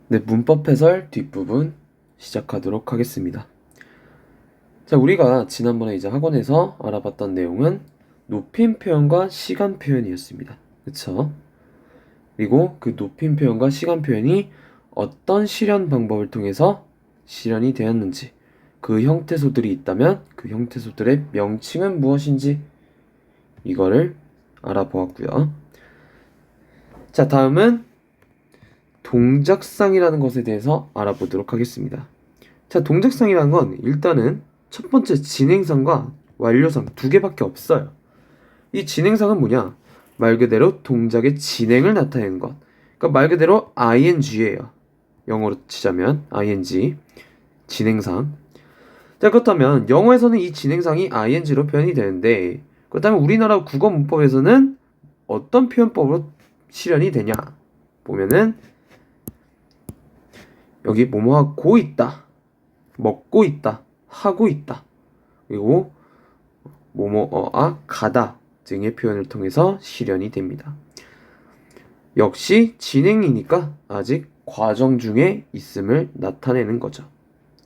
네, 문법 해설 뒷부분 시작하도록 하겠습니다. 자, 우리가 지난번에 이제 학원에서 알아봤던 내용은 높임 표현과 시간 표현이었습니다. 그쵸? 그리고 그 높임 표현과 시간 표현이 어떤 실현 방법을 통해서 실현이 되었는지, 그 형태소들이 있다면 그 형태소들의 명칭은 무엇인지 이거를 알아보았고요. 자, 다음은 동작상이라는 것에 대해서 알아보도록 하겠습니다. 자, 동작상이라는 건 일단은 첫 번째 진행상과 완료상 두 개밖에 없어요. 이 진행상은 뭐냐? 말 그대로 동작의 진행을 나타내는 것. 그러니까 말 그대로 ing예요. 영어로 치자면 ing, 진행상. 자, 그렇다면 영어에서는 이 진행상이 ing로 표현이 되는데, 그렇다면 우리나라 국어 문법에서는 어떤 표현법으로 실현이 되냐? 보면은 여기 뭐뭐 하고 있다, 먹고 있다, 하고 있다, 그리고 뭐뭐어아 가다 등의 표현을 통해서 실현이 됩니다. 역시 진행이니까 아직 과정 중에 있음을 나타내는 거죠.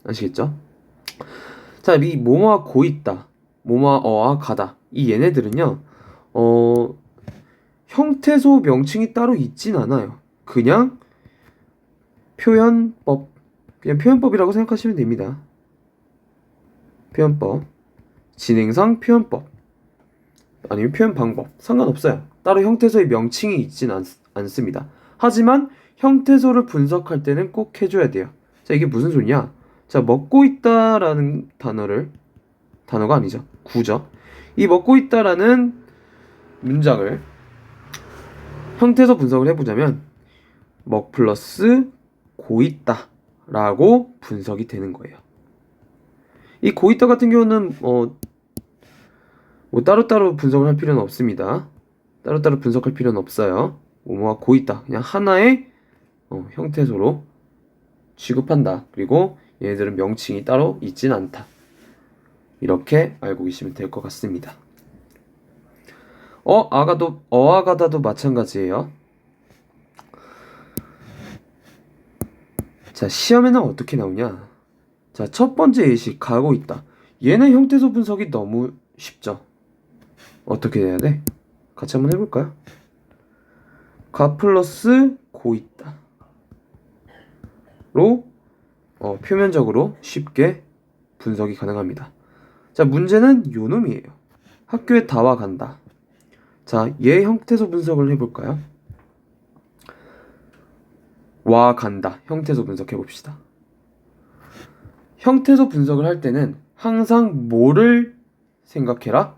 아시겠죠? 자, 이 뭐뭐하고 있다, 뭐뭐어아 가다, 이 얘네들은요 형태소 명칭이 따로 있진 않아요. 그냥 표현법이라고 생각하시면 됩니다. 표현법, 진행상 표현법, 아니면 표현 방법 상관없어요. 따로 형태소의 명칭이 있진 않습니다. 하지만 형태소를 분석할 때는 꼭 해줘야 돼요. 자, 이게 무슨 소리냐? 자, 먹고 있다라는 단어가 아니죠. 구죠. 이 먹고 있다라는 문장을 형태소 분석을 해보자면 먹 플러스 고 있다 라고 분석이 되는 거예요. 이 고 있다 같은 경우는 따로따로 분석을 할 필요는 없습니다. 따로따로 분석할 필요는 없어요. 뭐뭐가 고 있다, 그냥 하나의 형태소로 취급한다. 그리고 얘네들은 명칭이 따로 있진 않다. 이렇게 알고 계시면 될 것 같습니다. 어아가다도 마찬가지예요. 자, 시험에는 어떻게 나오냐? 자, 첫 번째 예시 가고 있다. 얘는 형태소 분석이 너무 쉽죠. 어떻게 해야 돼? 같이 한번 해볼까요? 가 플러스 고 있다 로 표면적으로 쉽게 분석이 가능합니다. 자, 문제는 요놈이에요. 학교에 다와 간다. 자, 얘 형태소 분석을 해볼까요? 와 간다 형태소 분석해 봅시다. 형태소 분석을 할 때는 항상 뭐를 생각해라?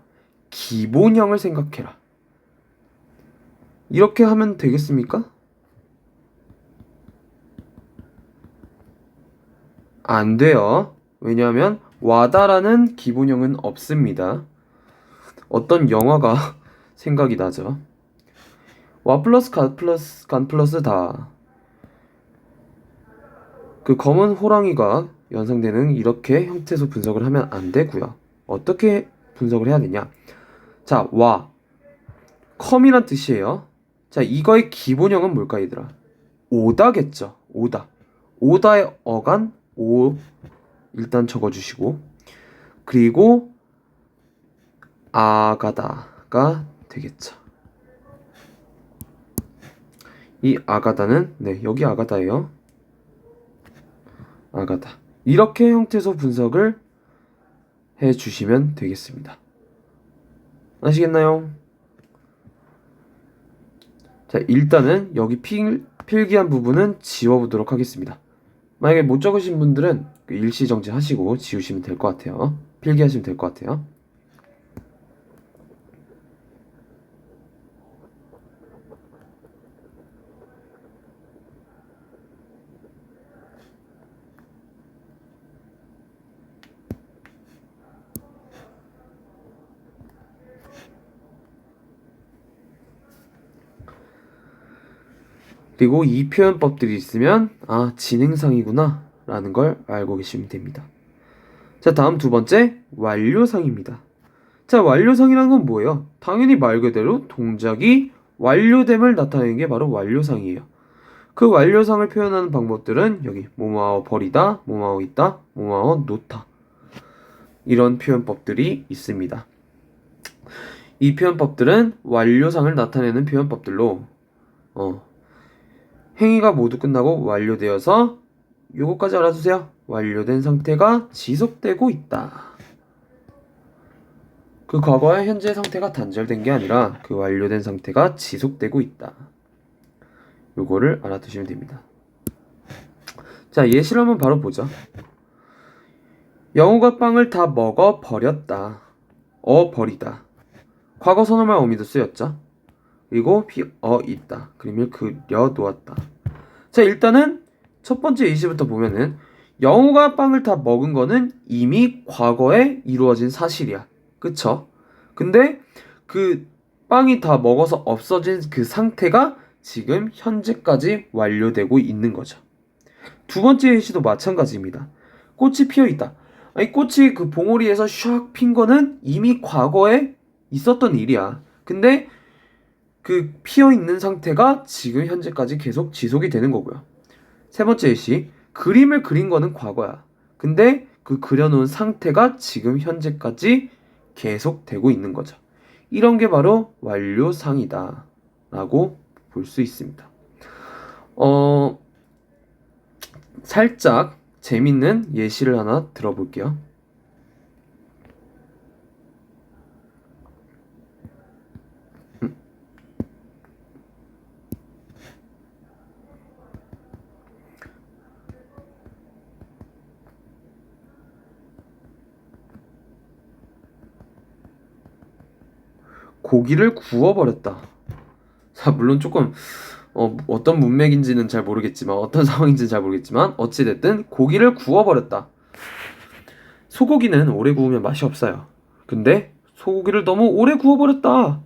기본형을 생각해라. 이렇게 하면 되겠습니까? 안 돼요. 왜냐하면 와다라는 기본형은 없습니다. 어떤 영화가 생각이 나죠. 와 플러스 간 플러스 다. 그 검은 호랑이가 연상되는 이렇게 형태소 분석을 하면 안 되고요. 어떻게 분석을 해야 되냐? 자, 와 컴이란 뜻이에요. 자, 이거의 기본형은 뭘까, 얘들아? 오다겠죠. 오다의 어간 오 일단 적어주시고, 그리고 아가다가 되겠죠. 이 아가다는 여기 아가다예요. 아가다. 이렇게 형태소 분석을 해주시면 되겠습니다. 아시겠나요? 자, 일단은 여기 필기한 부분은 지워보도록 하겠습니다. 만약에 못 적으신 분들은 일시정지 하시고 지우시면 될 것 같아요. 필기하시면 될 것 같아요. 그리고 이 표현법들이 있으면 진행상이구나 라는 걸 알고 계시면 됩니다. 자, 다음 두 번째 완료상입니다. 자, 완료상이라는 건 뭐예요? 당연히 말 그대로 동작이 완료됨을 나타내는 게 바로 완료상이에요. 그 완료상을 표현하는 방법들은 여기 뭐뭐하고 버리다, 뭐뭐하고 있다, 뭐뭐하고 놓다 이런 표현법들이 있습니다. 이 표현법들은 완료상을 나타내는 표현법들로 행위가 모두 끝나고 완료되어서 요거까지 알아두세요. 완료된 상태가 지속되고 있다. 그 과거의 현재 상태가 단절된 게 아니라 그 완료된 상태가 지속되고 있다. 요거를 알아두시면 됩니다. 자, 예시를 한번 바로 보죠. 영호가 빵을 다 먹어 버렸다. 버리다. 과거 선어말 어미도 쓰였죠. 그리고 있다. 그림을 그려 놓았다. 자, 일단은 첫 번째 예시부터 보면은 영호가 빵을 다 먹은 거는 이미 과거에 이루어진 사실이야. 그쵸? 근데 그 빵이 다 먹어서 없어진 그 상태가 지금 현재까지 완료되고 있는 거죠. 두 번째 예시도 마찬가지입니다. 꽃이 피어 있다. 아니, 꽃이 그 봉오리에서 샥 핀 거는 이미 과거에 있었던 일이야. 근데 그 피어 있는 상태가 지금 현재까지 계속 지속이 되는 거고요. 세 번째 예시, 그림을 그린 거는 과거야. 근데 그 그려놓은 상태가 지금 현재까지 계속 되고 있는 거죠. 이런 게 바로 완료상이다 라고 볼 수 있습니다. 살짝 재밌는 예시를 하나 들어볼게요. 고기를 구워버렸다. 자, 물론 조금 어떤 문맥인지는 잘 모르겠지만 어떤 상황인지는 잘 모르겠지만 어찌됐든 고기를 구워버렸다. 소고기는 오래 구우면 맛이 없어요. 근데 소고기를 너무 오래 구워버렸다.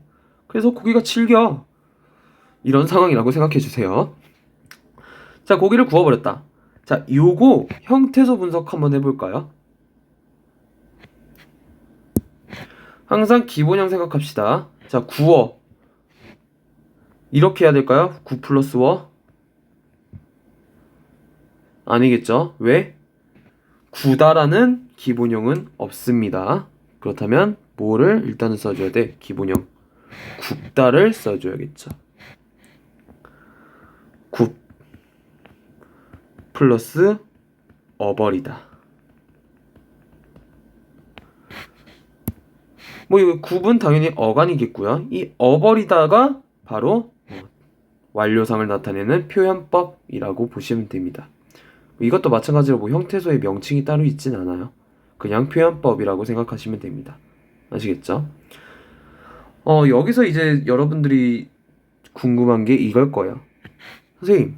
그래서 고기가 질겨. 이런 상황이라고 생각해주세요. 자, 고기를 구워버렸다. 자, 요거 형태소 분석 한번 해볼까요? 항상 기본형 생각합시다. 자, 구워. 이렇게 해야 될까요? 구 플러스 워? 아니겠죠? 왜? 구다라는 기본형은 없습니다. 그렇다면 뭐를 일단은 써줘야 돼? 기본형. 굽다를 써줘야겠죠. 굽 플러스 어버리다. 뭐 이거 굽은 당연히 어간이겠고요. 이 어버리다가 바로 완료상을 나타내는 표현법이라고 보시면 됩니다. 이것도 마찬가지로 뭐 형태소의 명칭이 따로 있진 않아요. 그냥 표현법이라고 생각하시면 됩니다. 아시겠죠? 여기서 이제 여러분들이 궁금한 게 이걸 거예요. 선생님,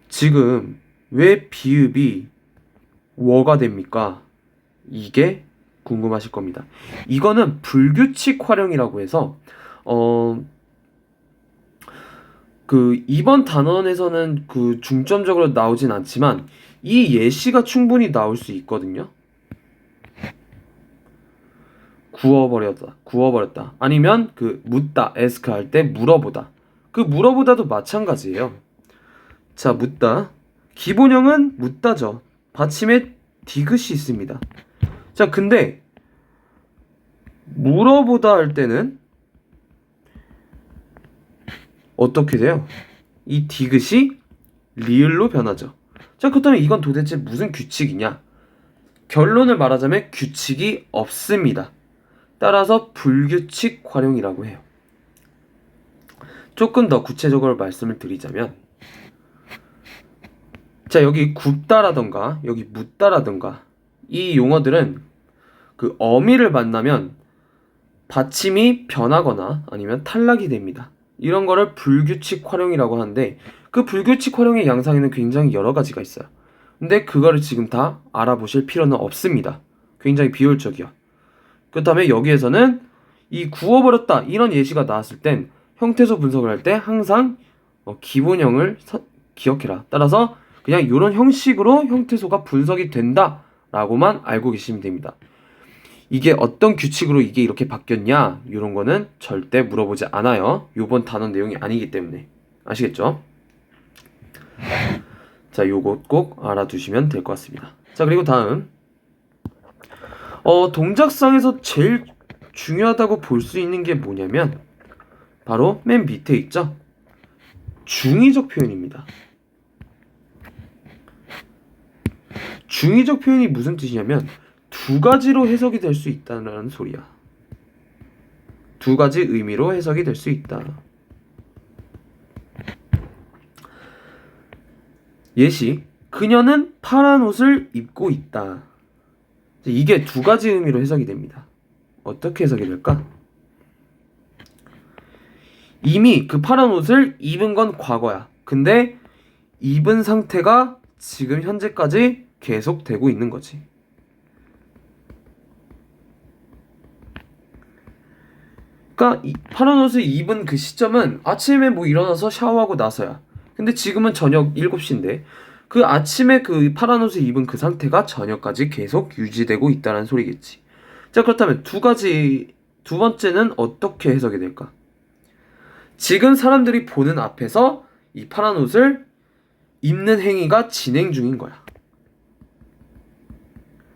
지금 왜 비읍이 워가 됩니까? 이게 궁금하실 겁니다. 이거는 불규칙 활용이라고 해서 그 이번 단원에서는 그 중점적으로 나오진 않지만 이 예시가 충분히 나올 수 있거든요. 구워버렸다. 아니면 그 묻다, ask 할 때 물어보다. 그 물어보다도 마찬가지예요. 자, 묻다. 기본형은 묻다죠. 받침에 디귿이 있습니다. 자, 근데 물어보다 할 때는 어떻게 돼요? 이 디귿이 리을로 변하죠. 자, 그렇다면 이건 도대체 무슨 규칙이냐? 결론을 말하자면 규칙이 없습니다. 따라서 불규칙 활용이라고 해요. 조금 더 구체적으로 말씀을 드리자면, 자, 여기 굽다라던가 여기 묻다라던가 이 용어들은 그 어미를 만나면 받침이 변하거나 아니면 탈락이 됩니다. 이런 거를 불규칙 활용이라고 하는데 그 불규칙 활용의 양상에는 굉장히 여러 가지가 있어요. 근데 그거를 지금 다 알아보실 필요는 없습니다. 굉장히 비효율적이야. 그렇다면 여기에서는 이 구워버렸다 이런 예시가 나왔을 땐 형태소 분석을 할 때 항상 기본형을 기억해라. 따라서 그냥 이런 형식으로 형태소가 분석이 된다 라고만 알고 계시면 됩니다. 이게 어떤 규칙으로 이게 이렇게 바뀌었냐 이런 거는 절대 물어보지 않아요. 요번 단원 내용이 아니기 때문에. 아시겠죠? 자, 요것 꼭 알아두시면 될 것 같습니다. 자, 그리고 다음 동작상에서 제일 중요하다고 볼 수 있는 게 뭐냐면 바로 맨 밑에 있죠? 중의적 표현입니다. 중의적 표현이 무슨 뜻이냐면 두 가지로 해석이 될 수 있다는 소리야. 두 가지 의미로 해석이 될 수 있다. 예시, 그녀는 파란 옷을 입고 있다. 이게 두 가지 의미로 해석이 됩니다. 어떻게 해석이 될까? 이미 그 파란 옷을 입은 건 과거야. 근데 입은 상태가 지금 현재까지 계속되고 있는 거지. 그러니까 이 파란 옷을 입은 그 시점은 아침에 뭐 일어나서 샤워하고 나서야. 근데 지금은 저녁 7시인데 그 아침에 그 파란 옷을 입은 그 상태가 저녁까지 계속 유지되고 있다는 소리겠지. 자, 그렇다면 두 번째는 어떻게 해석이 될까? 지금 사람들이 보는 앞에서 이 파란 옷을 입는 행위가 진행 중인 거야.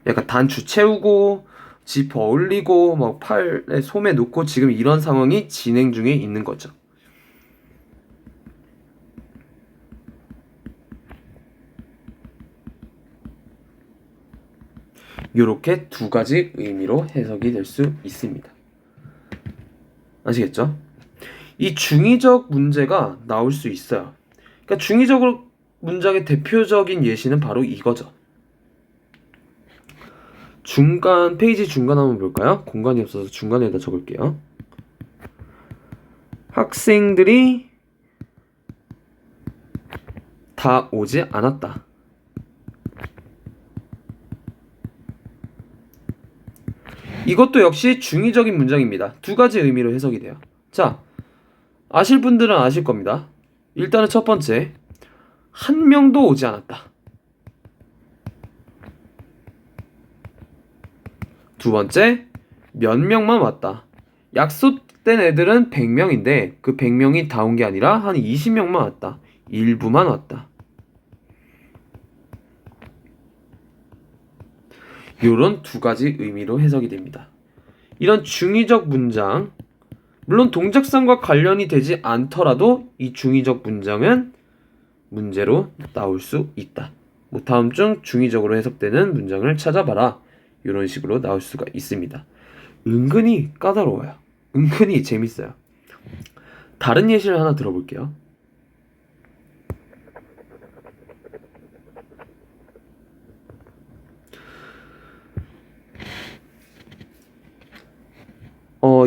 약간 단추 채우고 지퍼 올리고 막 팔에 소매 놓고 지금 이런 상황이 진행 중에 있는 거죠. 이렇게 두 가지 의미로 해석이 될 수 있습니다. 아시겠죠? 이 중의적 문제가 나올 수 있어요. 그러니까 중의적 문장의 대표적인 예시는 바로 이거죠. 페이지 중간 한번 볼까요? 공간이 없어서 중간에다 적을게요. 학생들이 다 오지 않았다. 이것도 역시 중의적인 문장입니다. 두 가지 의미로 해석이 돼요. 자, 아실 분들은 아실 겁니다. 일단은 첫 번째, 한 명도 오지 않았다. 두 번째, 몇 명만 왔다. 약속된 애들은 100명인데 그 100명이 다 온 게 아니라 한 20명만 왔다. 일부만 왔다. 요런 두 가지 의미로 해석이 됩니다. 이런 중의적 문장, 물론 동작상과 관련이 되지 않더라도 이 중의적 문장은 문제로 나올 수 있다. 뭐 다음 중 중의적으로 해석되는 문장을 찾아봐라. 이런 식으로 나올 수가 있습니다. 은근히 까다로워요. 은근히 재밌어요. 다른 예시를 하나 들어볼게요.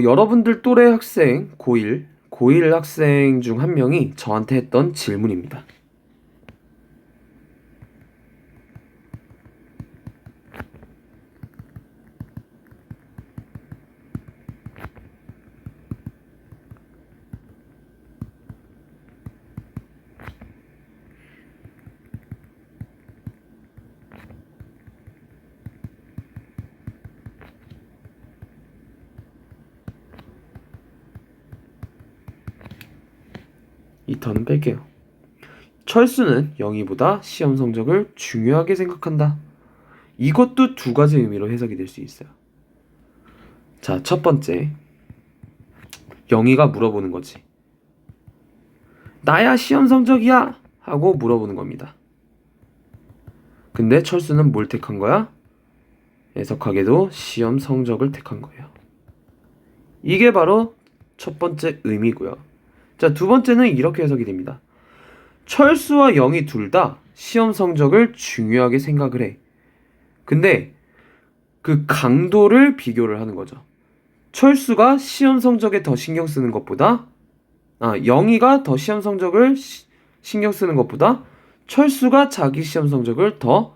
여러분들 또래 학생 고1 학생 중 한 명이 저한테 했던 질문입니다. 이 턴은 뺄게요. 철수는 영희보다 시험 성적을 중요하게 생각한다. 이것도 두 가지 의미로 해석이 될 수 있어요. 자, 첫 번째. 영희가 물어보는 거지. 나야 시험 성적이야! 하고 물어보는 겁니다. 근데 철수는 뭘 택한 거야? 애석하게도 시험 성적을 택한 거예요. 이게 바로 첫 번째 의미고요. 자, 두 번째는 이렇게 해석이 됩니다. 철수와 영희 둘 다 시험 성적을 중요하게 생각을 해. 근데 그 강도를 비교를 하는 거죠. 철수가 시험 성적에 더 신경 쓰는 것보다 영희가 더 시험 성적을 신경 쓰는 것보다 철수가 자기 시험 성적을 더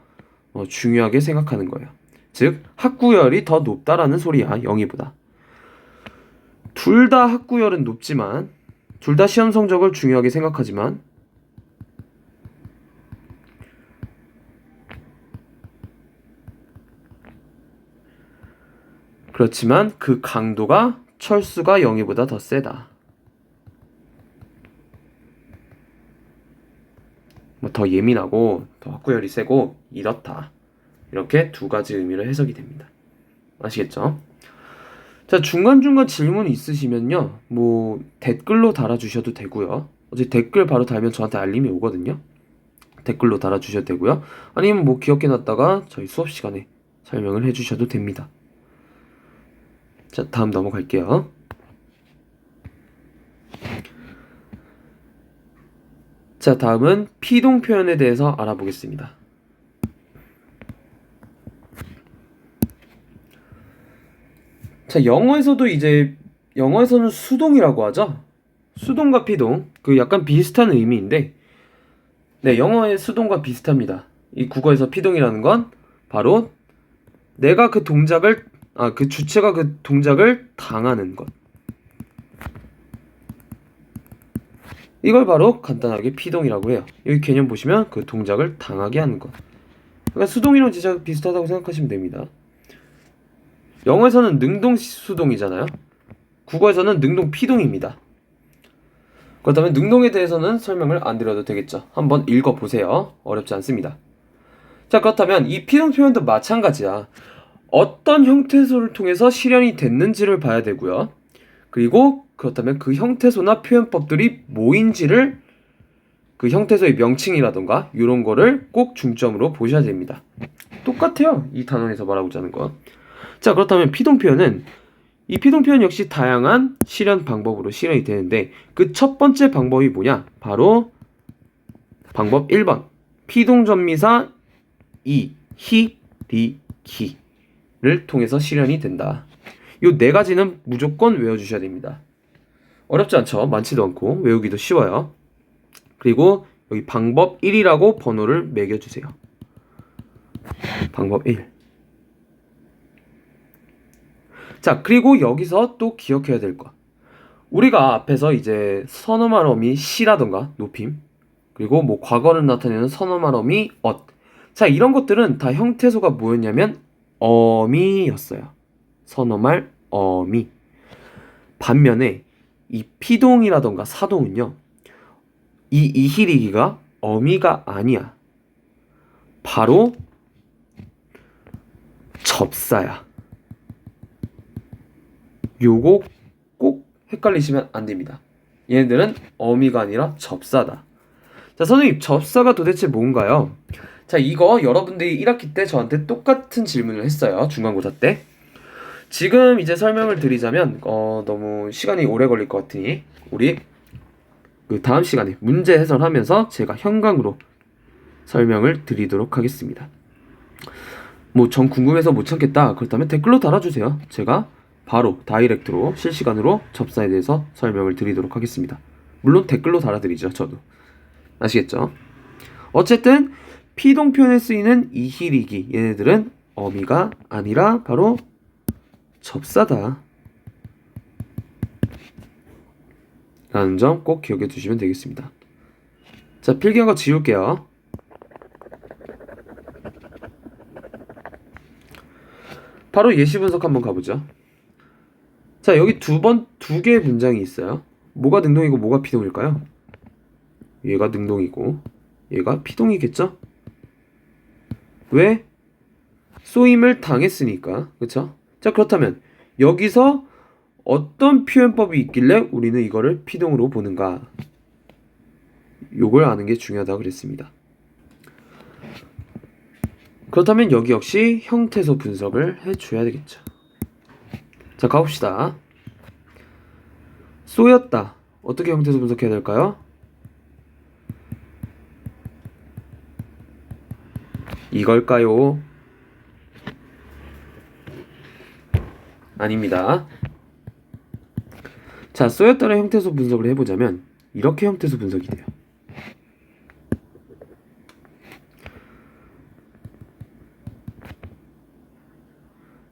중요하게 생각하는 거예요. 즉 학구열이 더 높다라는 소리야. 영희보다. 둘 다 학구열은 높지만 둘 다 시험 성적을 중요하게 생각하지만 그렇지만 그 강도가 철수가 영희보다 더 세다. 뭐 더 예민하고 더 확구열이 세고 이렇다. 이렇게 두 가지 의미로 해석이 됩니다. 아시겠죠? 자, 중간중간 질문 있으시면요. 뭐 댓글로 달아주셔도 되고요. 어제 댓글 바로 달면 저한테 알림이 오거든요. 댓글로 달아주셔도 되고요. 아니면 뭐 기억해놨다가 저희 수업 시간에 설명을 해주셔도 됩니다. 자, 다음 넘어갈게요. 자, 다음은 피동 표현에 대해서 알아보겠습니다. 자, 영어에서는 수동이라고 하죠. 수동과 피동, 그 약간 비슷한 의미인데, 네, 영어의 수동과 비슷합니다. 이 국어에서 피동이라는 건 바로 내가 그 주체가 그 동작을 당하는 것. 이걸 바로 간단하게 피동이라고 해요. 여기 개념 보시면 그 동작을 당하게 하는 것. 그러니까 수동이랑 진짜 비슷하다고 생각하시면 됩니다. 영어에서는 능동 수동이잖아요. 국어에서는 능동 피동입니다. 그렇다면 능동에 대해서는 설명을 안 드려도 되겠죠. 한번 읽어보세요. 어렵지 않습니다. 자, 그렇다면 이 피동 표현도 마찬가지야. 어떤 형태소를 통해서 실현이 됐는지를 봐야 되고요. 그리고 그렇다면 그 형태소나 표현법들이 뭐인지를 그 형태소의 명칭이라던가 이런 거를 꼭 중점으로 보셔야 됩니다. 똑같아요. 이 단원에서 말하고자 하는 거. 자, 그렇다면 피동 표현은 이 피동 표현 역시 다양한 실현 방법으로 실현이 되는데 그 첫 번째 방법이 뭐냐? 바로 방법 1번. 피동 전미사 이, 히, 리, 기를 통해서 실현이 된다. 요 네 가지는 무조건 외워주셔야 됩니다. 어렵지 않죠? 많지도 않고 외우기도 쉬워요. 그리고 여기 방법 1이라고 번호를 매겨주세요. 방법 1. 자, 그리고 여기서 또 기억해야 될 거. 우리가 앞에서 이제 선어말 어미 시라던가 높임, 그리고 뭐 과거를 나타내는 선어말 어미 엇. 자, 이런 것들은 다 형태소가 뭐였냐면 어미였어요. 선어말 어미. 반면에 이 피동이라던가 사동은요, 이 이히리기가 어미가 아니야. 바로 접사야. 요거 꼭 헷갈리시면 안 됩니다. 얘네들은 어미가 아니라 접사다. 자, 선생님, 접사가 도대체 뭔가요? 자, 이거 여러분들이 1학기 때 저한테 똑같은 질문을 했어요. 중간고사 때. 지금 이제 설명을 드리자면 너무 시간이 오래 걸릴 것 같으니 우리 그 다음 시간에 문제 해설하면서 제가 현강으로 설명을 드리도록 하겠습니다. 뭐 전 궁금해서 못 참겠다. 그렇다면 댓글로 달아주세요. 제가 바로 다이렉트로 실시간으로 접사에 대해서 설명을 드리도록 하겠습니다. 물론 댓글로 달아드리죠. 저도. 아시겠죠? 어쨌든 피동 표현에 쓰이는 이히리기 얘네들은 어미가 아니라 바로 접사다 라는 점 꼭 기억해 두시면 되겠습니다. 자, 필기한 거 지울게요. 바로 예시 분석 한번 가보죠. 자, 여기 두 개의 문장이 있어요. 뭐가 능동이고 뭐가 피동일까요? 얘가 능동이고 얘가 피동이겠죠? 왜? 쏘임을 당했으니까. 그쵸? 자, 그렇다면 여기서 어떤 표현법이 있길래 우리는 이거를 피동으로 보는가? 요걸 아는 게 중요하다고 그랬습니다. 그렇다면 여기 역시 형태소 분석을 해줘야 되겠죠. 자, 가봅시다. 쏘였다. 어떻게 형태소 분석해야 될까요? 이걸까요? 아닙니다. 자, 쏘였다는 형태소 분석을 해보자면 이렇게 형태소 분석이 돼요.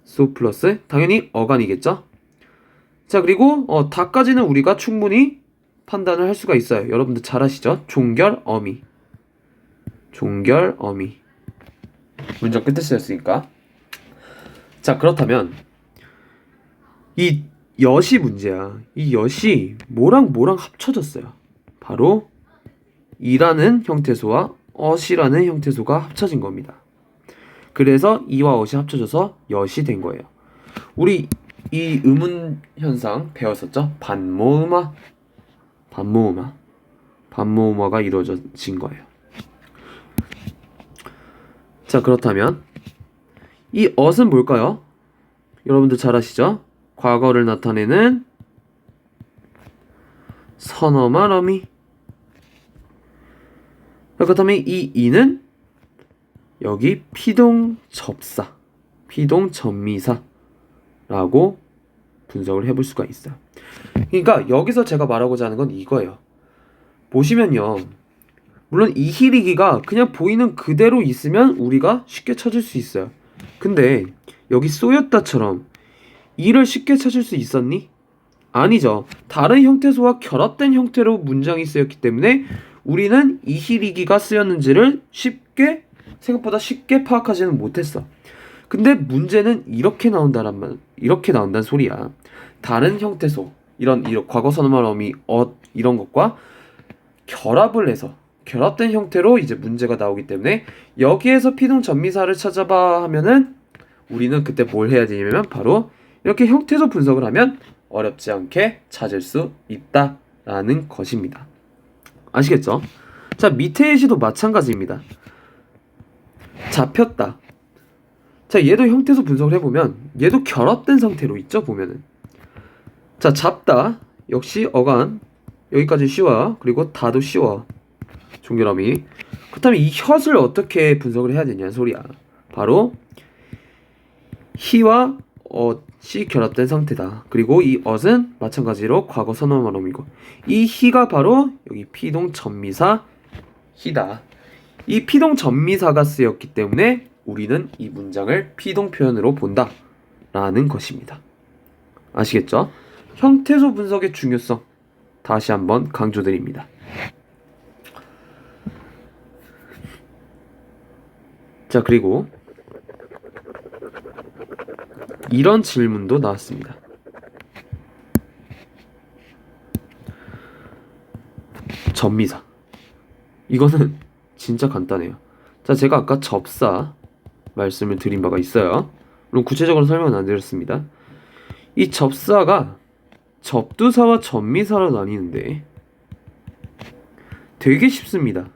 쏘 플러스 당연히 어간이겠죠? 자, 그리고 다까지는 우리가 충분히 판단을 할 수가 있어요. 여러분들 잘 아시죠? 종결 어미. 종결 어미. 문장 끝에 쓰였으니까. 자, 그렇다면 이 엿이 문제야. 이 엿이 뭐랑 뭐랑 합쳐졌어요. 바로 이라는 형태소와 엇이라는 형태소가 합쳐진 겁니다. 그래서 이와 엇이 합쳐져서 엿이 된 거예요. 우리 이 의문 현상 배웠었죠? 반모음화가 이루어진 거예요. 자, 그렇다면 이 엇은 뭘까요? 여러분들 잘 아시죠? 과거를 나타내는 선어말 어미. 그렇다면 이 이는 여기 피동접사, 피동접미사라고 분석을 해볼 수가 있어요. 그러니까 여기서 제가 말하고자 하는 건 이거예요. 보시면요, 물론 이희리기가 그냥 보이는 그대로 있으면 우리가 쉽게 찾을 수 있어요. 근데 여기 쏘였다처럼 이를 쉽게 찾을 수 있었니? 아니죠. 다른 형태소와 결합된 형태로 문장이 쓰였기 때문에 우리는 이희리기가 쓰였는지를 생각보다 쉽게 파악하지는 못했어. 근데 문제는 이렇게 나온다는 소리야. 다른 형태소, 이런 과거 선어말 어미, 이런 것과 결합을 해서 결합된 형태로 이제 문제가 나오기 때문에 여기에서 피동전미사를 찾아봐 하면은 우리는 그때 뭘 해야 되냐면 바로 이렇게 형태소 분석을 하면 어렵지 않게 찾을 수 있다라는 것입니다. 아시겠죠? 자, 밑에 예시도 마찬가지입니다. 잡혔다. 자, 얘도 형태소 분석을 해보면 얘도 결합된 상태로 있죠, 보면은. 자, 잡다 역시 어간 여기까지 쉬워요. 그리고 다도 쉬워. 종결어미. 그렇다면 이 혀을 어떻게 분석을 해야 되냐는 소리야. 바로 히와 엇이 결합된 상태다. 그리고 이 엇은 마찬가지로 과거 선어말 어미고, 이 히가 바로 여기 피동전미사 히다. 이 피동전미사가 쓰였기 때문에 우리는 이 문장을 피동 표현으로 본다 라는 것입니다. 아시겠죠? 형태소 분석의 중요성 다시 한번 강조드립니다. 자, 그리고 이런 질문도 나왔습니다. 접미사. 이거는 진짜 간단해요. 자, 제가 아까 접사 말씀을 드린 바가 있어요. 물론 구체적으로 설명은 안 드렸습니다. 이 접사가 접두사와 접미사로 나뉘는데 되게 쉽습니다.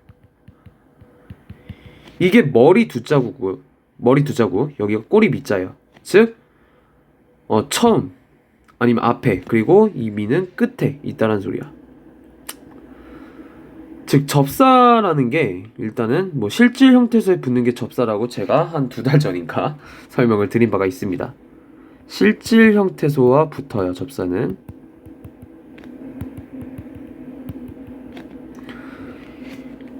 이게 머리 두 자국, 여기가 꼬리 밑자예요. 즉 처음 아니면 앞에, 그리고 이 미는 끝에 있다는 소리야. 즉 접사라는 게 일단은 뭐 실질 형태소에 붙는 게 접사라고 제가 한 2달 전인가 설명을 드린 바가 있습니다. 실질 형태소와 붙어요, 접사는.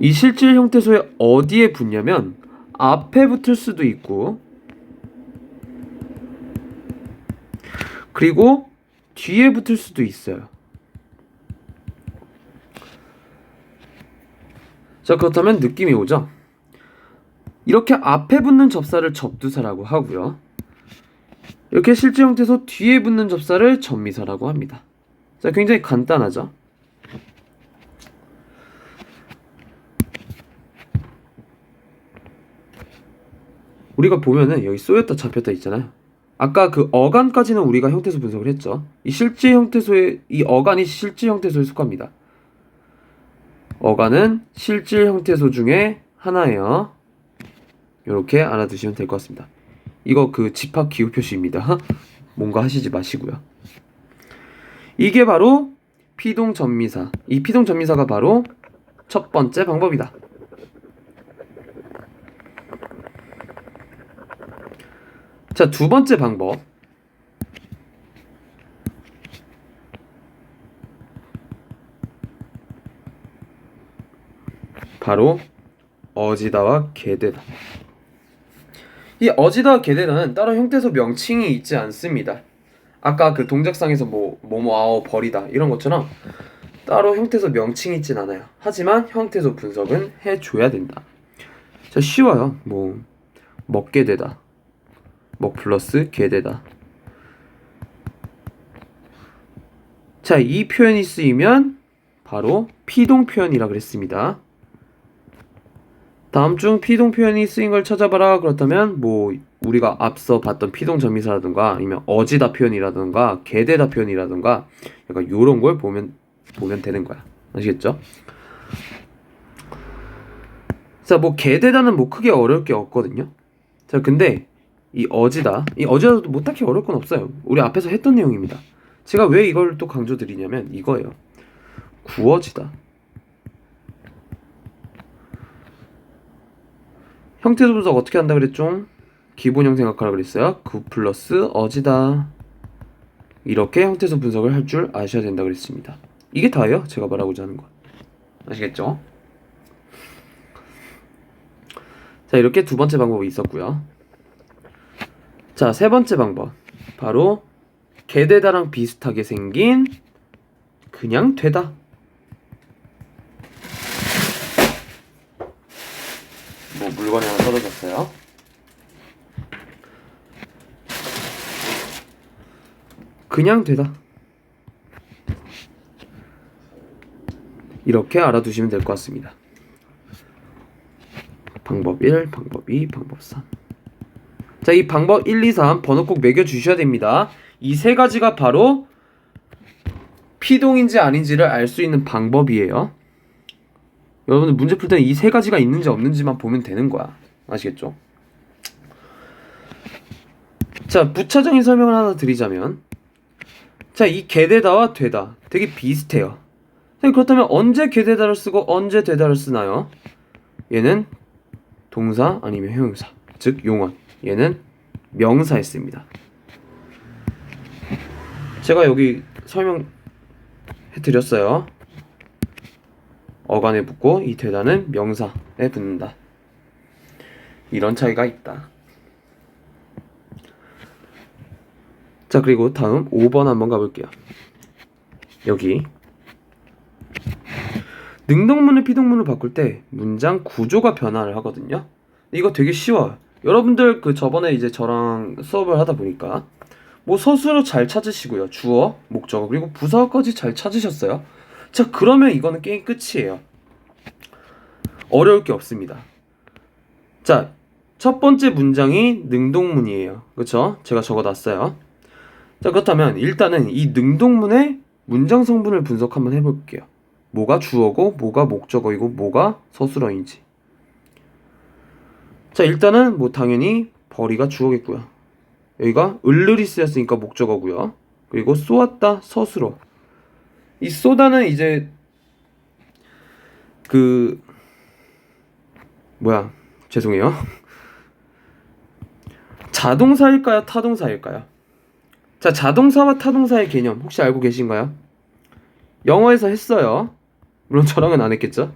이 실질 형태소에 어디에 붙냐면 앞에 붙을 수도 있고, 그리고 뒤에 붙을 수도 있어요. 자, 그렇다면 느낌이 오죠? 이렇게 앞에 붙는 접사를 접두사라고 하고요. 이렇게 실질 형태소 뒤에 붙는 접사를 접미사라고 합니다. 자, 굉장히 간단하죠? 우리가 보면은 여기 쏘였다 잡혔다 있잖아요. 아까 그 어간까지는 우리가 형태소 분석을 했죠. 이 어간이 실질 형태소에 속합니다. 어간은 실질 형태소 중에 하나예요. 이렇게 알아두시면 될 것 같습니다. 이거 그 집합 기호 표시입니다. 뭔가 하시지 마시고요. 이게 바로 피동전미사. 이 피동전미사가 바로 첫 번째 방법이다. 자, 두 번째 방법. 바로 어지다와 게되다. 이 어지다와 게되다는 따로 형태소 명칭이 있지 않습니다. 아까 그 동작상에서 뭐뭐 아오 버리다 이런 것처럼 따로 형태소 명칭이 있진 않아요. 하지만 형태소 분석은 해줘야 된다. 자, 쉬워요. 먹게 되다, 먹 플러스 게 되다. 자, 이 표현이 쓰이면 바로 피동 표현이라 그랬습니다. 다음 중 피동 표현이 쓰인 걸 찾아봐라. 그렇다면 뭐 우리가 앞서 봤던 피동 전미사라든가 아니면 어지다 표현이라든가 게되다 표현이라든가 약간 요런 걸 보면 되는 거야. 아시겠죠? 자, 뭐 게되다는 뭐 크게 어려울 게 없거든요. 자, 근데 이 어지다도 뭐 딱히 어려울 건 없어요. 우리 앞에서 했던 내용입니다. 제가 왜 이걸 또 강조드리냐면 이거예요. 구어지다. 형태소 분석 어떻게 한다 그랬죠? 기본형 생각하라 그랬어요. 구 플러스 어지다. 이렇게 형태소 분석을 할 줄 아셔야 된다 그랬습니다. 이게 다예요. 제가 말하고자 하는 건. 아시겠죠? 자, 이렇게 두 번째 방법이 있었고요. 자, 세 번째 방법. 바로 게되다랑 비슷하게 생긴 그냥 되다. 뭐 물건이 하나 떨어졌어요. 그냥 되다. 이렇게 알아두시면 될 것 같습니다. 방법 1, 방법 2, 방법 3. 자, 이 방법 1, 2, 3 번호 꼭 매겨주셔야 됩니다. 이 세 가지가 바로 피동인지 아닌지를 알 수 있는 방법이에요. 여러분들 문제 풀 때는 이 세 가지가 있는지 없는지만 보면 되는 거야. 아시겠죠? 자, 부차적인 설명을 하나 드리자면, 자, 이 게되다와 되다 되게 비슷해요. 그렇다면 언제 게되다를 쓰고 언제 되다를 쓰나요? 얘는 동사 아니면 형용사, 즉 용언. 얘는 명사에 씁니다. 제가 여기 설명해 드렸어요. 어간에 붙고 이 되다는 명사에 붙는다. 이런 차이가 있다. 자, 그리고 다음 5번 한번 가볼게요. 여기 능동문을 피동문을 바꿀 때 문장 구조가 변화를 하거든요. 이거 되게 쉬워요. 여러분들 그 저번에 이제 저랑 수업을 하다 보니까 뭐 서술어 잘 찾으시고요. 주어, 목적어, 그리고 부사어까지 잘 찾으셨어요. 자, 그러면 이거는 게임 끝이에요. 어려울 게 없습니다. 자, 첫 번째 문장이 능동문이에요. 그쵸? 제가 적어놨어요. 자, 그렇다면 일단은 이 능동문의 문장 성분을 분석 한번 해볼게요. 뭐가 주어고 뭐가 목적어이고 뭐가 서술어인지. 자, 일단은 뭐 당연히 벌이가 주어겠고요. 여기가 을을이 쓰였으니까 목적어고요. 그리고 쏘았다 서술어. 이 쏘다는 이제 죄송해요. 자동사일까요? 타동사일까요? 자, 자동사와 타동사의 개념 혹시 알고 계신가요? 영어에서 했어요. 물론 저랑은 안 했겠죠?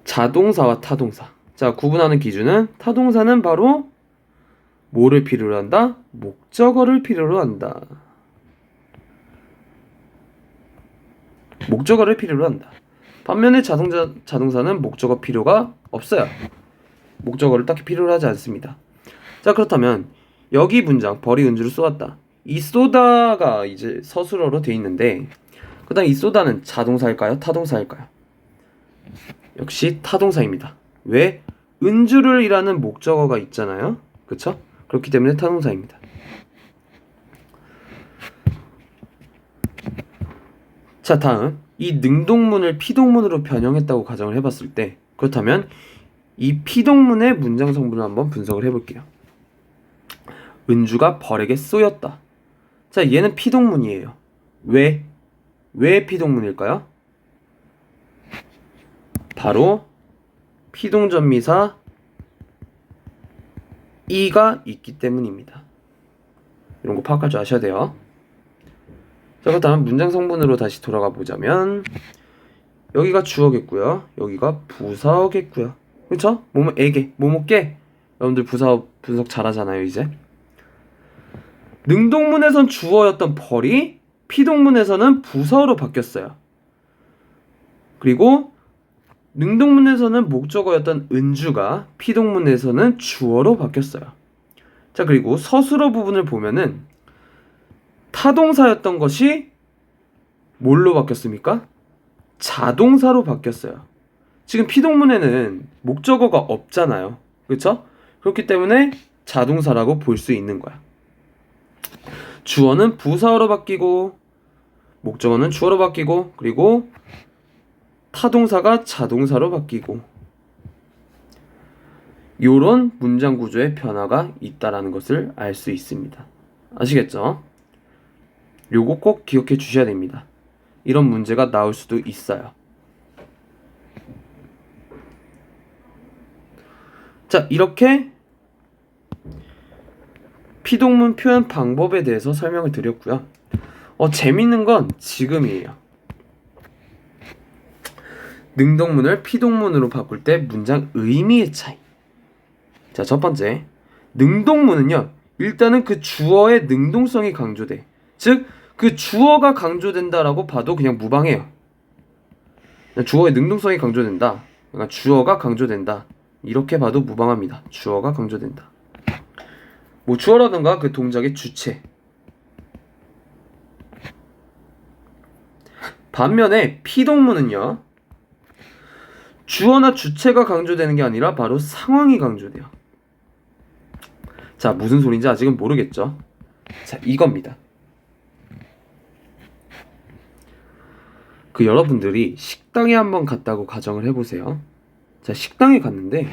자동사와 타동사. 자, 구분하는 기준은 타동사는 바로 뭐를 필요로 한다? 목적어를 필요로 한다. 목적어를 필요로 한다. 반면에 자동사는 목적어 필요가 없어요. 목적어를 딱히 필요로 하지 않습니다. 자, 그렇다면 여기 문장 벌이 은주를 쏘았다. 이 쏘다가 이제 서술어로 돼 있는데 그 다음 이 쏘다는 자동사일까요? 타동사일까요? 역시 타동사입니다. 왜? 은주를 이라는 목적어가 있잖아요. 그쵸? 그렇기 때문에 타동사입니다. 자, 다음 이 능동문을 피동문으로 변형했다고 가정을 해봤을 때 그렇다면 이 피동문의 문장 성분을 한번 분석을 해볼게요. 은주가 벌에게 쏘였다. 자, 얘는 피동문이에요. 왜 피동문일까요? 바로 피동전미사 이가 있기 때문입니다. 이런 거 파악할 줄 아셔야 돼요. 자, 그렇다면 문장 성분으로 다시 돌아가 보자면 여기가 주어겠고요. 여기가 부사어겠고요. 그렇죠? 뭐뭐에게, 뭐뭐께. 여러분들 부사어 분석 잘하잖아요, 이제. 능동문에선 주어였던 벌이 피동문에서는 부사어로 바뀌었어요. 그리고 능동문에서는 목적어였던 은주가 피동문에서는 주어로 바뀌었어요. 자, 그리고 서술어 부분을 보면은 타동사였던 것이 뭘로 바뀌었습니까? 자동사로 바뀌었어요. 지금 피동문에는 목적어가 없잖아요. 그렇죠? 그렇기 때문에 자동사라고 볼 수 있는 거야. 주어는 부사어로 바뀌고 목적어는 주어로 바뀌고 그리고 타동사가 자동사로 바뀌고 요런 문장 구조의 변화가 있다라는 것을 알 수 있습니다. 아시겠죠? 요거 꼭 기억해 주셔야 됩니다. 이런 문제가 나올 수도 있어요. 자, 이렇게 피동문 표현 방법에 대해서 설명을 드렸고요. 재밌는 건 지금이에요. 능동문을 피동문으로 바꿀 때 문장 의미의 차이. 자, 첫 번째. 능동문은요, 일단은 그 주어의 능동성이 강조돼. 즉, 그 주어가 강조된다라고 봐도 그냥 무방해요. 주어의 능동성이 강조된다. 그러니까 주어가 강조된다. 이렇게 봐도 무방합니다. 주어가 강조된다. 뭐 주어라든가 그 동작의 주체. 반면에 피동문은요, 주어나 주체가 강조되는 게 아니라 바로 상황이 강조돼요. 자, 무슨 소린지 아직은 모르겠죠? 자, 이겁니다. 여러분들이 식당에 한번 갔다고 가정을 해보세요. 자, 식당에 갔는데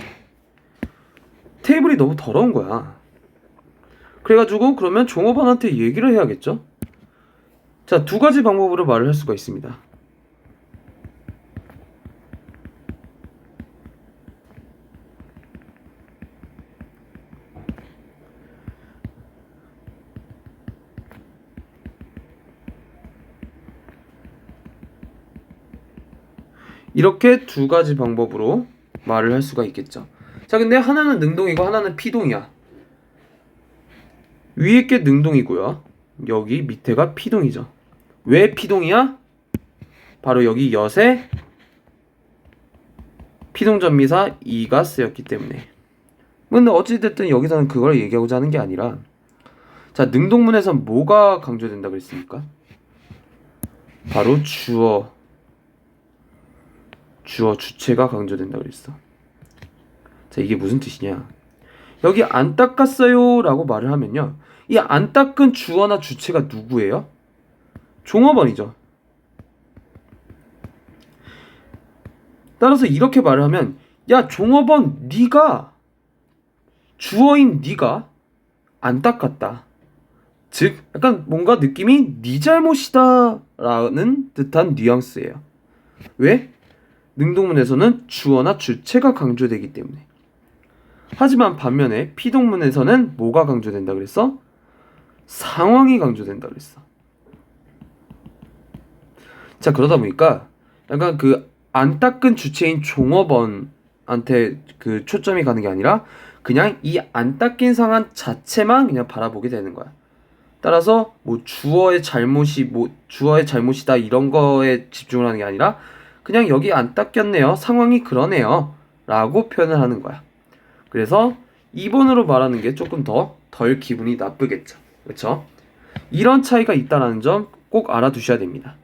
테이블이 너무 더러운 거야. 그래가지고 그러면 종업원한테 얘기를 해야겠죠? 자, 두 가지 방법으로 말을 할 수가 있습니다. 이렇게 두 가지 방법으로 말을 할 수가 있겠죠. 자, 근데 하나는 능동이고 하나는 피동이야. 위에 게 능동이고요. 여기 밑에가 피동이죠. 왜 피동이야? 바로 여기 엿에 피동전미사 이가 쓰였기 때문에. 근데 어찌됐든 여기서는 그걸 얘기하고자 하는 게 아니라, 자, 능동문에선 뭐가 강조된다 그랬습니까? 바로 주어, 주체가 강조된다 그랬어. 자, 이게 무슨 뜻이냐? 여기 안 닦았어요 라고 말을 하면요, 이 안 닦은 주어나 주체가 누구예요? 종업원이죠. 따라서 이렇게 말을 하면, 야, 종업원 네가, 주어인 네가 안 닦았다. 즉 약간 뭔가 느낌이 네 잘못이다 라는 듯한 뉘앙스예요. 왜? 능동문에서는 주어나 주체가 강조되기 때문에. 하지만 반면에 피동문에서는 뭐가 강조된다 그랬어? 상황이 강조된다 그랬어. 자, 그러다 보니까 약간 그 안 닦은 주체인 종업원한테 그 초점이 가는 게 아니라 그냥 이 안 닦인 상황 자체만 그냥 바라보게 되는 거야. 따라서 뭐 주어의 잘못이다 이런 거에 집중을 하는 게 아니라 그냥 여기 안 닦였네요, 상황이 그러네요 라고 표현을 하는 거야. 그래서 2번으로 말하는 게 조금 덜 기분이 나쁘겠죠. 그렇죠? 이런 차이가 있다는 점 꼭 알아두셔야 됩니다.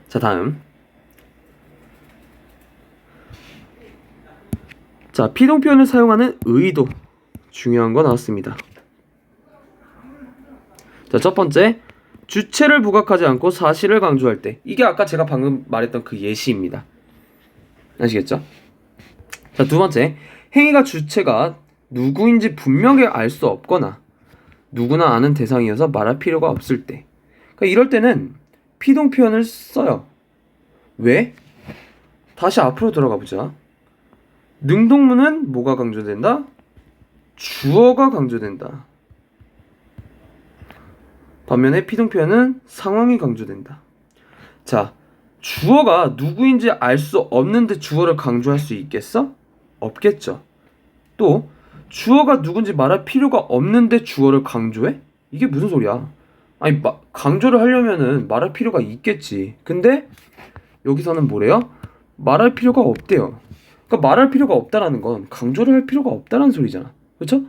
자, 다음. 자, 피동 표현을 사용하는 의도, 중요한 거 나왔습니다. 자, 첫 번째, 주체를 부각하지 않고 사실을 강조할 때. 이게 아까 제가 방금 말했던 그 예시입니다. 아시겠죠? 자, 두 번째, 행위가 주체가 누구인지 분명히 알 수 없거나 누구나 아는 대상이어서 말할 필요가 없을 때. 그러니까 이럴 때는 피동 표현을 써요. 왜? 다시 앞으로 들어가 보자. 능동문은 뭐가 강조된다? 주어가 강조된다. 반면에 피동 표현은 상황이 강조된다. 자, 주어가 누구인지 알 수 없는데 주어를 강조할 수 있겠어? 없겠죠. 또 주어가 누군지 말할 필요가 없는데 주어를 강조해? 이게 무슨 소리야? 아니, 강조를 하려면은 말할 필요가 있겠지. 근데 여기서는 뭐래요? 말할 필요가 없대요. 그러니까 말할 필요가 없다라는 건 강조를 할 필요가 없다라는 소리잖아. 그렇죠?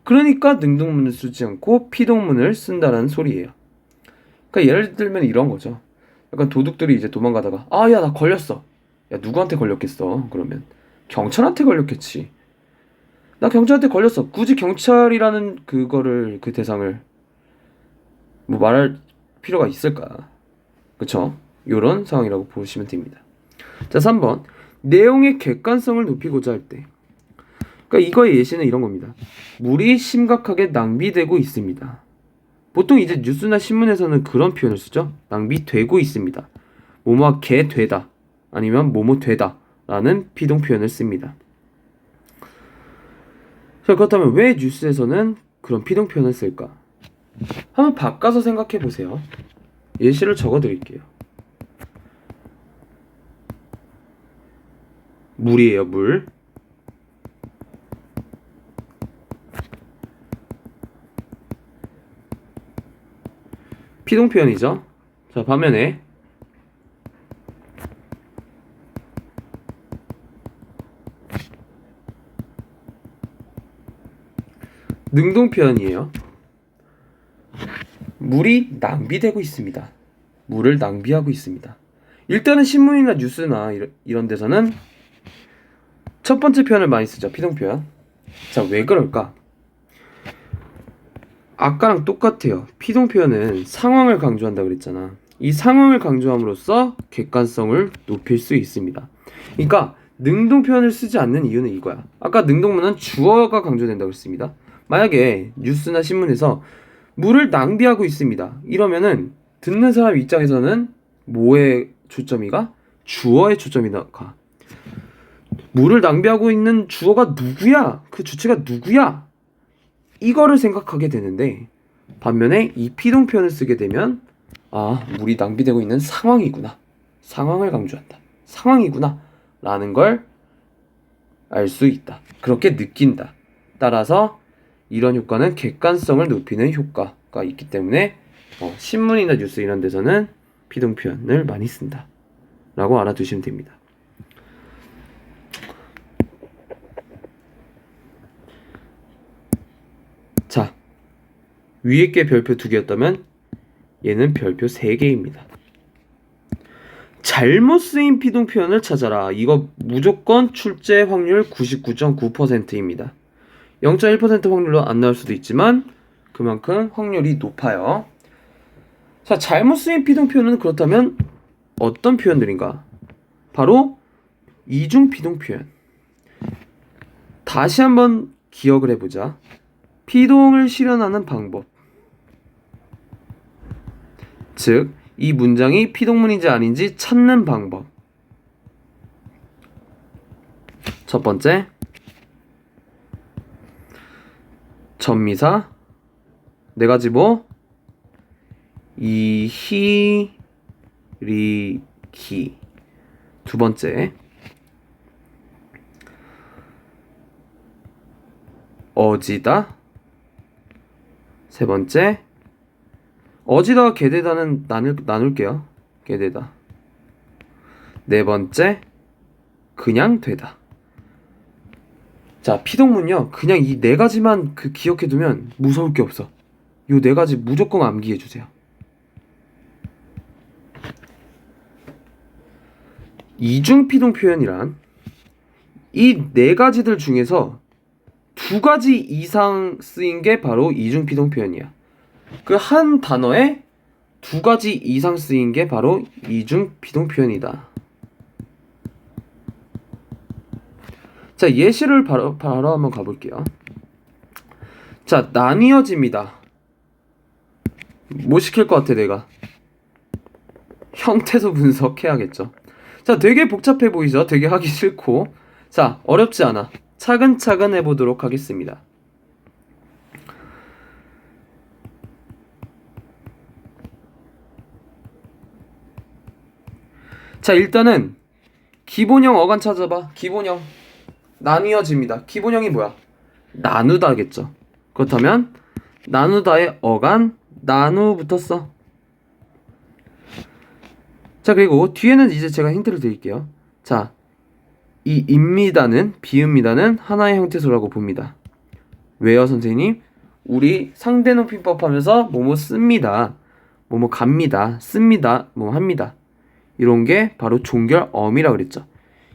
그러니까 능동문을 쓰지 않고 피동문을 쓴다는 소리예요. 그러니까 예를 들면 이런 거죠. 약간 도둑들이 이제 도망가다가 야, 나 걸렸어. 야, 누구한테 걸렸겠어? 그러면 경찰한테 걸렸겠지. 나 경찰한테 걸렸어. 굳이 경찰이라는 그거를 그 대상을 뭐 말할 필요가 있을까? 그쵸? 요런 상황이라고 보시면 됩니다. 자, 3번. 내용의 객관성을 높이고자 할 때. 그러니까 이거의 예시는 이런 겁니다. 물이 심각하게 낭비되고 있습니다. 보통 이제 뉴스나 신문에서는 그런 표현을 쓰죠. 낭비되고 있습니다. 뭐뭐가 개되다 아니면 뭐뭐 되다 라는 비동 표현을 씁니다. 자, 그렇다면 왜 뉴스에서는 그런 비동 표현을 쓸까? 한번 바꿔서 생각해 보세요. 예시를 적어 드릴게요. 물이에요, 물. 피동 표현이죠. 자, 반면에 능동 표현이에요. 물이 낭비되고 있습니다. 물을 낭비하고 있습니다. 일단은 신문이나 뉴스나 이런 데서는 첫 번째 표현을 많이 쓰죠. 피동 표현. 자, 왜 그럴까? 아까랑 똑같아요. 피동 표현은 상황을 강조한다 그랬잖아. 이 상황을 강조함으로써 객관성을 높일 수 있습니다. 그러니까 능동 표현을 쓰지 않는 이유는 이거야. 아까 능동문은 주어가 강조된다고 했습니다. 만약에 뉴스나 신문에서 물을 낭비하고 있습니다. 이러면은 듣는 사람 입장에서는 뭐에 초점이 가? 주어에 초점이 가. 물을 낭비하고 있는 주어가 누구야? 그 주체가 누구야? 이거를 생각하게 되는데, 반면에 이 피동 표현을 쓰게 되면 아, 물이 낭비되고 있는 상황이구나. 상황을 강조한다. 상황이구나. 라는 걸 알 수 있다. 그렇게 느낀다. 따라서 이런 효과는 객관성을 높이는 효과가 있기 때문에 신문이나 뉴스 이런 데서는 피동 표현을 많이 쓴다. 라고 알아두시면 됩니다. 자, 위에 게 별표 2개였다면 얘는 별표 3개입니다. 잘못 쓰인 피동 표현을 찾아라. 이거 무조건 출제 확률 99.9%입니다. 0.1% 확률로 안 나올 수도 있지만 그만큼 확률이 높아요. 자, 잘못 쓰인 피동 표현은 그렇다면 어떤 표현들인가? 바로 이중 피동 표현. 다시 한번 기억을 해보자. 피동을 실현하는 방법. 즉, 이 문장이 피동문인지 아닌지 찾는 방법. 첫 번째, 전미사, 네 가지 뭐? 이히, 리, 기. 두 번째, 어지다. 세 번째, 어지다와 게되다는 나눌게요. 게되다. 네 번째, 그냥 되다. 자, 피동문요. 그냥 이 네 가지만 기억해두면 무서울 게 없어. 요 네 가지 무조건 암기해주세요. 이중 피동 표현이란 이 네 가지들 중에서 두 가지 이상 쓰인 게 바로 이중 피동 표현이야. 그 한 단어에 두 가지 이상 쓰인 게 바로 이중 피동 표현이다. 자, 예시를 바로 한번 가볼게요. 자, 나뉘어집니다. 뭐 시킬 것 같아, 내가? 형태소 분석해야겠죠. 자, 되게 복잡해 보이죠? 되게 하기 싫고. 자, 어렵지 않아. 차근차근 해보도록 하겠습니다. 자, 일단은 기본형 어간 찾아봐. 기본형 나뉘어집니다. 기본형이 뭐야? 나누다겠죠. 그렇다면 나누다의 어간 나누 붙었어. 자, 그리고 뒤에는 이제 제가 힌트를 드릴게요. 자, 이 입니다는 비읍니다는 하나의 형태소라고 봅니다. 왜요, 선생님? 우리 상대높임법 하면서 뭐뭐 씁니다, 뭐뭐 갑니다, 씁니다, 뭐 합니다, 이런 게 바로 종결어미라 그랬죠.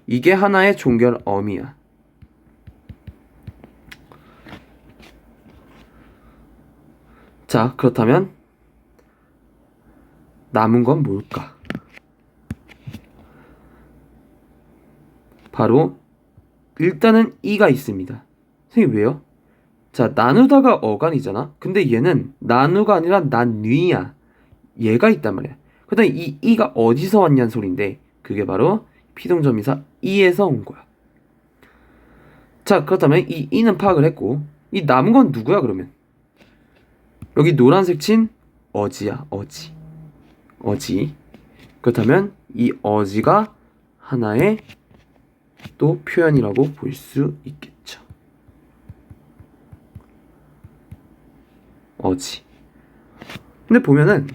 이게 하나의 종결어미야. 자, 그렇다면 남은 건 뭘까? 바로 일단은 이가 있습니다. 선생님 왜요? 자, 나누다가 어간이잖아. 근데 얘는 나누가 아니라 나뉘야. 얘가 있단 말이야. 그다음에 이 이가 어디서 왔냐는 소린데 그게 바로 피동점이사 이에서 온 거야. 자, 그렇다면 이 이는 파악을 했고 이 남은 건 누구야 그러면? 여기 노란색 친 어지야. 어지. 그렇다면 이 어지가 하나의 또 표현이라고 볼 수 있겠죠. 어지. 근데 보면은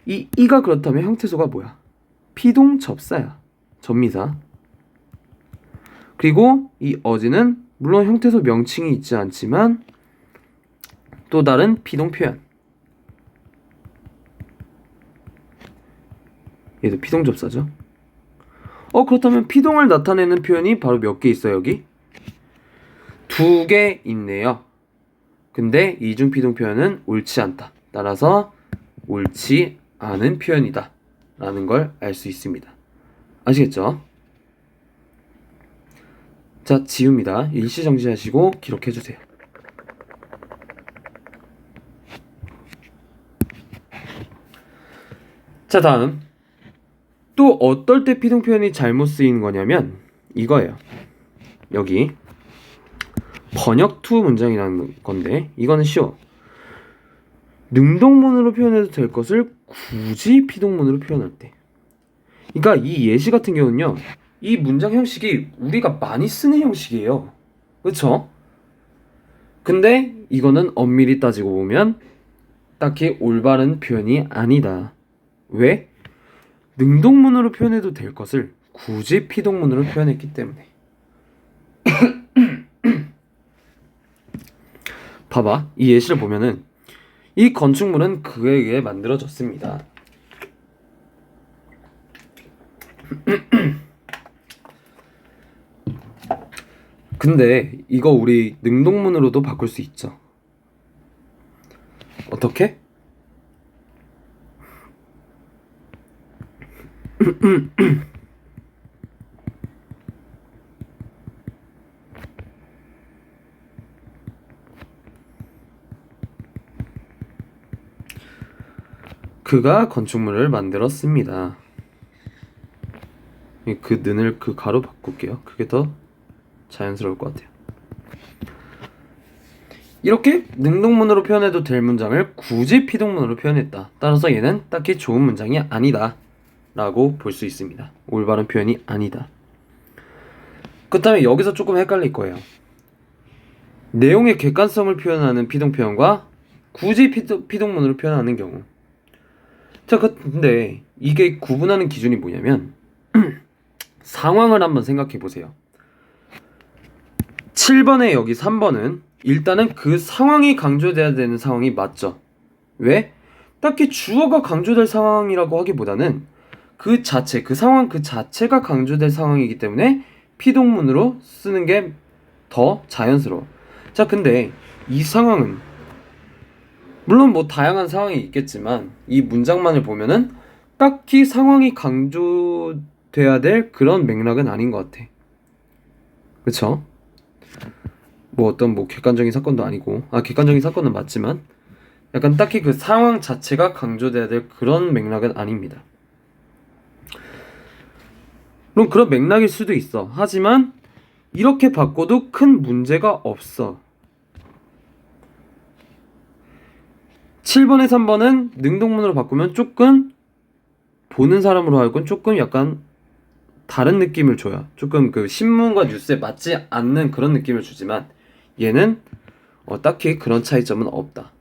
이 이가 그렇다면 형태소가 뭐야? 피동접사야. 접미사. 그리고 이 어지는 물론 형태소 명칭이 있지 않지만 또 다른 피동 표현. 얘도 피동접사죠. 그렇다면 피동을 나타내는 표현이 바로 몇 개 있어요, 여기? 2개 있네요. 근데 이중 피동 표현은 옳지 않다. 따라서 옳지 않은 표현이다. 라는 걸 알 수 있습니다. 아시겠죠? 자, 지웁니다. 일시정지하시고 기록해주세요. 자, 다음. 또 어떨 때 피동 표현이 잘못 쓰이는 거냐면 이거예요. 여기 번역 투 문장이라는 건데 이거는 쉬워. 능동문으로 표현해도 될 것을 굳이 피동문으로 표현할 때. 그러니까 이 예시 같은 경우는요. 이 문장 형식이 우리가 많이 쓰는 형식이에요. 그쵸? 근데 이거는 엄밀히 따지고 보면 딱히 올바른 표현이 아니다. 왜? 능동문으로 표현해도 될 것을 굳이 피동문으로 표현했기 때문에. 봐봐. 이 예시를 보면은 이 건축물은 그에 의해 만들어졌습니다. 근데 이거 우리 능동문으로도 바꿀 수 있죠. 어떻게? 그가 건축물을 만들었습니다. 그 는을 그 가로 바꿀게요. 그게 더 자연스러울 것 같아요. 이렇게 능동문으로 표현해도 될 문장을 굳이 피동문으로 표현했다. 따라서 얘는 딱히 좋은 문장이 아니다 라고 볼 수 있습니다. 올바른 표현이 아니다. 그렇다면 여기서 조금 헷갈릴 거예요. 내용의 객관성을 표현하는 피동표현과 굳이 피동문으로 표현하는 경우. 자, 근데 이게 구분하는 기준이 뭐냐면 상황을 한번 생각해 보세요. 7번에 여기 3번은 일단은 그 상황이 강조돼야 되는 상황이 맞죠. 왜? 딱히 주어가 강조될 상황이라고 하기보다는 그 자체, 그 상황 그 자체가 강조될 상황이기 때문에 피동문으로 쓰는 게 더 자연스러워. 자, 근데 이 상황은 물론 뭐 다양한 상황이 있겠지만 이 문장만을 보면은 딱히 상황이 강조돼야 될 그런 맥락은 아닌 것 같아. 그쵸? 뭐 어떤 뭐 객관적인 사건도 아니고, 객관적인 사건은 맞지만 약간 딱히 그 상황 자체가 강조돼야 될 그런 맥락은 아닙니다. 물론 그런 맥락일 수도 있어. 하지만 이렇게 바꿔도 큰 문제가 없어. 7번에 3번은 능동문으로 바꾸면 조금 보는 사람으로 하여금 조금 약간 다른 느낌을 줘요. 조금 그 신문과 뉴스에 맞지 않는 그런 느낌을 주지만 얘는 딱히 그런 차이점은 없다.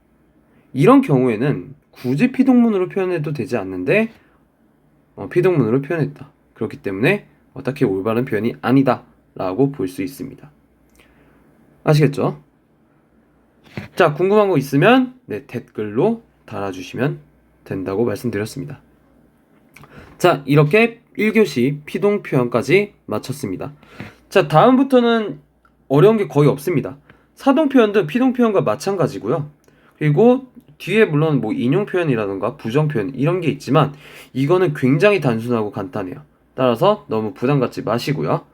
이런 경우에는 굳이 피동문으로 표현해도 되지 않는데 피동문으로 표현했다. 그렇기 때문에 딱히 올바른 표현이 아니다 라고 볼 수 있습니다. 아시겠죠? 자, 궁금한 거 있으면 댓글로 달아주시면 된다고 말씀드렸습니다. 자, 이렇게 1교시 피동 표현까지 마쳤습니다. 자, 다음부터는 어려운 게 거의 없습니다. 사동 표현도 피동 표현과 마찬가지고요. 그리고 뒤에 물론 뭐 인용 표현이라던가 부정 표현 이런 게 있지만 이거는 굉장히 단순하고 간단해요. 따라서 너무 부담 갖지 마시고요.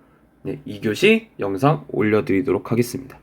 네, 2교시 영상 올려드리도록 하겠습니다.